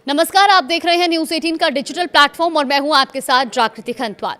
नमस्कार, आप देख रहे हैं न्यूज़ 18 का डिजिटल प्लेटफॉर्म और मैं हूं आपके साथ जागृति खंतवाल।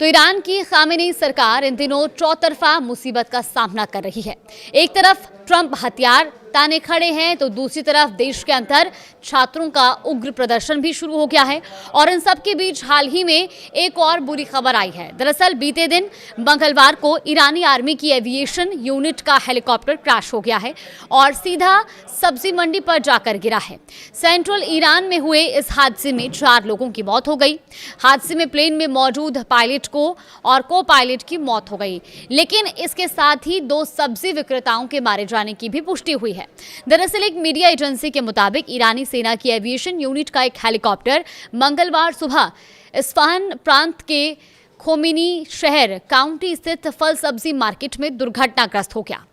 तो ईरान की खामेनी सरकार इन दिनों चौतरफा मुसीबत का सामना कर रही है। एक तरफ ट्रंप हथियार ताने खड़े हैं तो दूसरी तरफ देश के अंदर छात्रों का उग्र प्रदर्शन भी शुरू हो गया है और इन सब के बीच हाल ही में एक और बुरी खबर आई है। दरअसल बीते दिन मंगलवार को ईरानी आर्मी की एविएशन यूनिट का हेलीकॉप्टर क्रैश हो गया है और सीधा सब्जी मंडी पर जाकर गिरा है। सेंट्रल ईरान में हुए इस हादसे में 4 लोगों की मौत हो गई। हादसे में प्लेन में मौजूद पायलट को और को पायलट की मौत हो गई, लेकिन इसके साथ ही 2 सब्जी विक्रेताओं के मारे जाने की भी पुष्टि हुई है। दरअसल एक मीडिया एजेंसी के मुताबिक ईरानी सेना की एविएशन यूनिट का एक हेलीकॉप्टर मंगलवार सुबह इस्फहान प्रांत के खोमेनी शहर काउंटी स्थित फल सब्जी मार्केट में दुर्घटनाग्रस्त हो गया।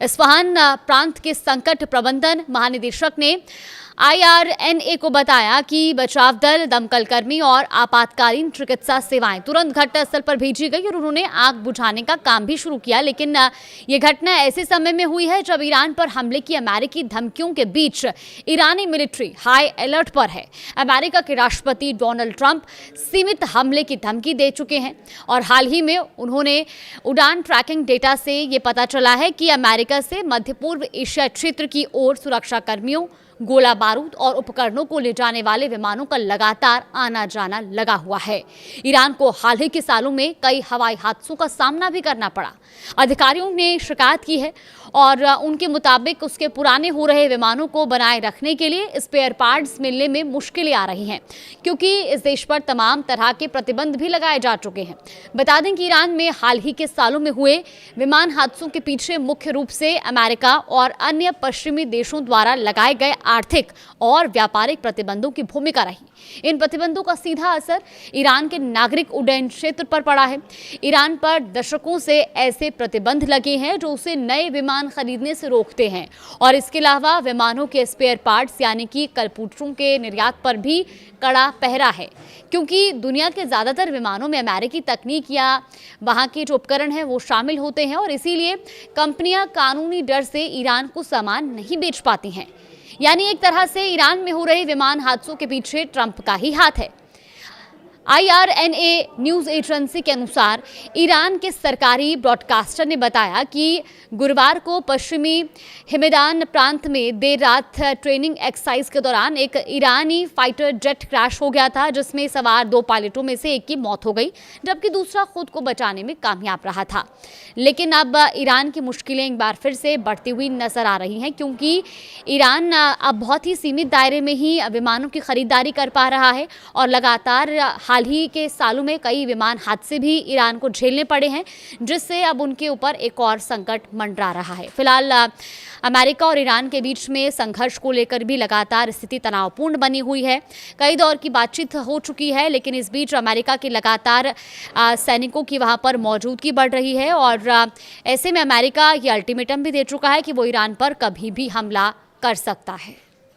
इस्फहान प्रांत के संकट प्रबंधन महानिदेशक ने IRNA को बताया कि बचाव दल, दमकल कर्मी और आपातकालीन चिकित्सा सेवाएं तुरंत घटनास्थल पर भेजी गई और उन्होंने आग बुझाने का काम भी शुरू किया। लेकिन ये घटना ऐसे समय में हुई है जब ईरान पर हमले की अमेरिकी धमकियों के बीच ईरानी मिलिट्री हाई अलर्ट पर है। अमेरिका के राष्ट्रपति डोनाल्ड ट्रंप सीमित हमले की धमकी दे चुके हैं और हाल ही में उन्होंने उड़ान ट्रैकिंग डेटा से ये पता चला है कि अमेरिका से मध्य पूर्व एशिया क्षेत्र की ओर सुरक्षा कर्मियों, गोला बारूद और उपकरणों को ले जाने वाले विमानों का लगातार आना जाना लगा हुआ है। ईरान को हाल ही के सालों में कई हवाई हादसों का सामना भी करना पड़ा। अधिकारियों ने शिकायत की है और उनके मुताबिक उसके पुराने हो रहे विमानों को बनाए रखने के लिए स्पेयर पार्ट्स मिलने में मुश्किलें आ रही हैं, क्योंकि इस देश पर तमाम तरह के प्रतिबंध भी लगाए जा चुके हैं। बता दें कि ईरान में हाल ही के सालों में हुए विमान हादसों के पीछे मुख्य रूप से अमेरिका और अन्य पश्चिमी देशों द्वारा लगाए गए आर्थिक और व्यापारिक प्रतिबंधों की भूमिका रही। इन प्रतिबंधों का सीधा असर ईरान के नागरिक उड्डयन क्षेत्र पर पड़ा है। ईरान पर दशकों से ऐसे प्रतिबंध लगे हैं जो उसे नए विमान खरीदने से रोकते हैं और इसके अलावा विमानों के स्पेयर पार्ट्स यानी कि कलपुर्जों के निर्यात पर भी कड़ा पहरा है, क्योंकि दुनिया के ज़्यादातर विमानों में अमेरिकी तकनीक या वहाँ के जो उपकरण हैं वो शामिल होते हैं और इसीलिए कंपनियां कानूनी डर से ईरान को सामान नहीं बेच पाती हैं। यानी एक तरह से ईरान में हो रहे विमान हादसों के पीछे ट्रंप का ही हाथ है। IRNA न्यूज़ एजेंसी के अनुसार ईरान के सरकारी ब्रॉडकास्टर ने बताया कि गुरुवार को पश्चिमी हिमेदान प्रांत में देर रात ट्रेनिंग एक्सरसाइज के दौरान एक ईरानी फाइटर जेट क्रैश हो गया था, जिसमें सवार 2 पायलटों में से एक की मौत हो गई, जबकि दूसरा खुद को बचाने में कामयाब रहा था। लेकिन अब ईरान की मुश्किलें एक बार फिर से बढ़ती हुई नजर आ रही हैं, क्योंकि ईरान अब बहुत ही सीमित दायरे में ही विमानों की खरीदारी कर पा रहा है और लगातार हाल ही के सालों में कई विमान हादसे भी ईरान को झेलने पड़े हैं, जिससे अब उनके ऊपर एक और संकट मंडरा रहा है। फिलहाल अमेरिका और ईरान के बीच में संघर्ष को लेकर भी लगातार स्थिति तनावपूर्ण बनी हुई है। कई दौर की बातचीत हो चुकी है, लेकिन इस बीच अमेरिका के लगातार सैनिकों की वहां पर मौजूदगी बढ़ रही है और ऐसे में अमेरिका ये अल्टीमेटम भी दे चुका है कि वो ईरान पर कभी भी हमला कर सकता है।